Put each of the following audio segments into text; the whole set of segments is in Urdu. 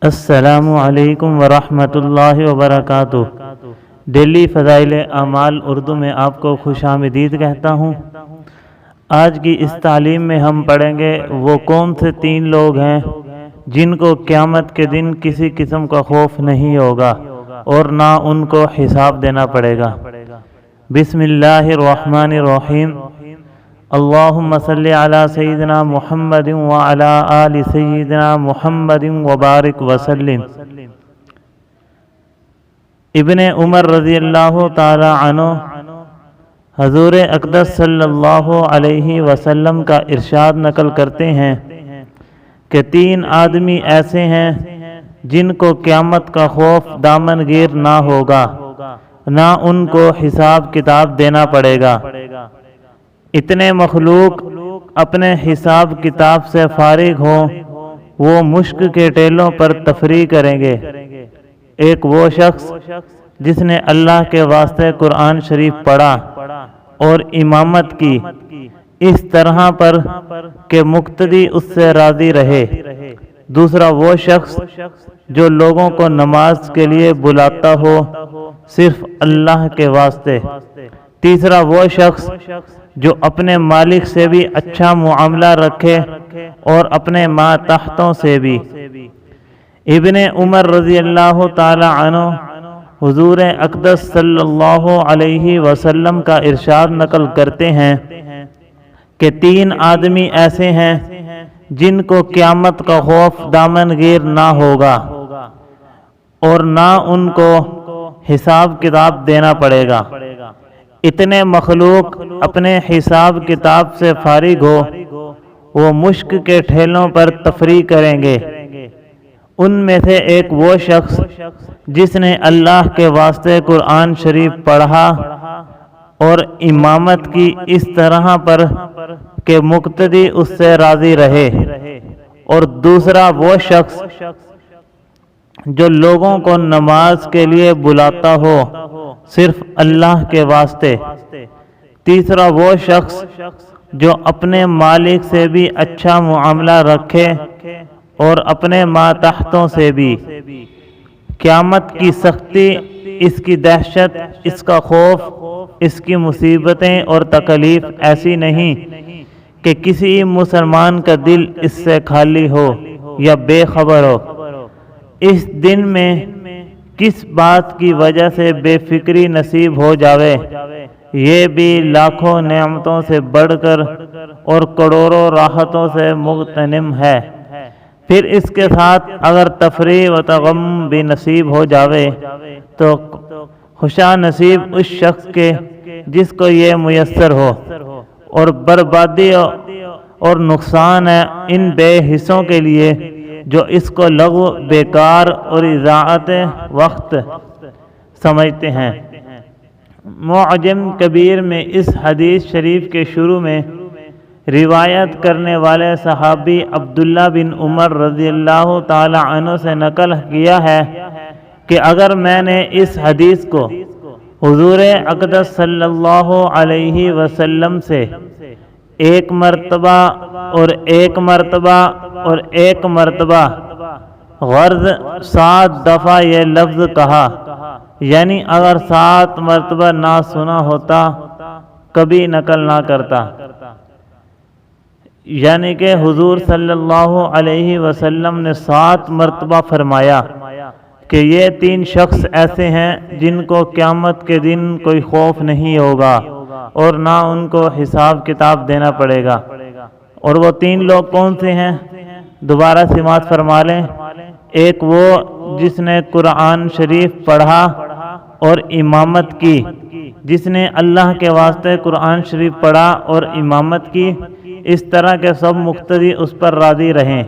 السلام علیکم ورحمۃ اللہ وبرکاتہ۔ ڈیلی فضائل اعمال اردو میں آپ کو خوش آمدید کہتا ہوں۔ آج کی اس تعلیم میں ہم پڑھیں گے وہ کون سے 3 لوگ ہیں جن کو قیامت کے دن کسی قسم کا خوف نہیں ہوگا اور نہ ان کو حساب دینا پڑے گا۔ بسم اللہ الرحمن الرحیم۔ اللہم صلی علی سیدنا محمد وعلی آل سیدنا محمد وبارک وسلم۔ ابن عمر رضی اللہ تعالی عنہ حضور اقدس صلی اللہ علیہ وسلم کا ارشاد نقل کرتے ہیں کہ 3 آدمی ایسے ہیں جن کو قیامت کا خوف دامن گیر نہ ہوگا، نہ ان کو حساب کتاب دینا پڑے گا۔ اتنے مخلوق اپنے حساب کتاب سے فارغ ہوں، وہ مشک کے ٹیلوں پر تفریح کریں گے۔ ایک وہ شخص جس نے اللہ کے واسطے قرآن شریف پڑھا اور امامت کی اس طرح پر کہ مقتدی اس سے راضی رہے۔ دوسرا وہ شخص جو لوگوں کو نماز کے لیے بلاتا ہو صرف اللہ کے واسطے۔ تیسرا وہ شخص جو اپنے مالک سے بھی اچھا معاملہ رکھے اور اپنے ماتحتوں سے بھی۔ ابن عمر رضی اللہ تعالی عنہ حضور اقدس صلی اللہ علیہ وسلم کا ارشاد نقل کرتے ہیں کہ 3 آدمی ایسے ہیں جن کو قیامت کا خوف دامن گیر نہ ہوگا اور نہ ان کو حساب کتاب دینا پڑے گا۔ اتنے مخلوق اپنے حساب کتاب سے فارغ ہو، وہ مشک کے ٹھیلوں پر تفریح کریں گے۔ ان میں سے ایک وہ شخص جس نے اللہ کے واسطے قرآن شریف پڑھا اور امامت کی اس طرح پر کہ مقتدی اس سے راضی رہے، اور دوسرا وہ شخص جو لوگوں کو نماز کے لیے بلاتا ہو صرف اللہ کے واسطے۔ تیسرا وہ شخص جو اپنے مالک سے بھی اچھا معاملہ رکھے اور اپنے ماتحتوں سے بھی۔ قیامت کی سختی، اس کی دہشت، اس کا خوف، اس کی مصیبتیں اور تکلیف ایسی نہیں کہ کسی مسلمان کا دل اس سے خالی ہو یا بے خبر ہو۔ اس دن میں کس بات کی وجہ سے بے فکری نصیب ہو جاوے، یہ بھی لاکھوں نعمتوں سے بڑھ کر اور کروڑوں راحتوں سے مغتنم ہے۔ پھر اس کے ساتھ اگر تفریح و تغم بھی نصیب ہو جاوے تو خوشا نصیب اس شخص کے جس کو یہ میسر ہو، اور بربادی اور نقصان ہے ان بے حصوں کے لیے جو اس کو لغو، بیکار اور اضاعت وقت سمجھتے ہیں۔ معجم کبیر میں اس حدیث شریف کے شروع میں روایت کرنے والے صحابی عبداللہ بن عمر رضی اللہ تعالی عنہ سے نقل کیا ہے کہ اگر میں نے اس حدیث کو حضور اقدس صلی اللہ علیہ وسلم سے ایک مرتبہ اور ایک مرتبہ اور ایک مرتبہ غرض 7 دفعہ یہ لفظ کہا، یعنی اگر 7 مرتبہ نہ سنا ہوتا کبھی نقل نہ کرتا، یعنی کہ حضور صلی اللہ علیہ وسلم نے 7 مرتبہ فرمایا کہ یہ 3 شخص ایسے ہیں جن کو قیامت کے دن کوئی خوف نہیں ہوگا اور نہ ان کو حساب کتاب دینا پڑے گا۔ اور وہ 3 لوگ کون سے ہیں؟ دوبارہ سماعت فرما لیں۔ ایک وہ جس نے قرآن شریف پڑھا اور امامت کی، جس نے اللہ کے واسطے قرآن شریف پڑھا اور امامت کی اس طرح کہ سب مقتدی اس پر راضی رہیں۔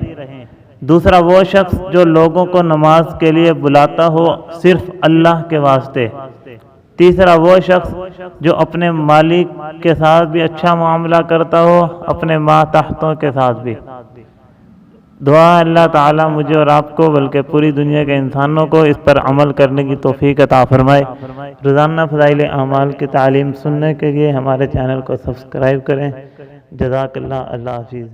دوسرا وہ شخص جو لوگوں کو نماز کے لیے بلاتا ہو صرف اللہ کے واسطے۔ تیسرا وہ شخص جو اپنے مالک کے ساتھ بھی اچھا معاملہ کرتا ہو، اپنے ماتحتوں کے ساتھ بھی۔ دعا اللہ تعالیٰ مجھے اور آپ کو بلکہ پوری دنیا کے انسانوں کو اس پر عمل کرنے کی توفیق عطا فرمائے۔ روزانہ فضائل اعمال کی تعلیم سننے کے لیے ہمارے چینل کو سبسکرائب کریں۔ جزاک اللہ، اللہ حافظ۔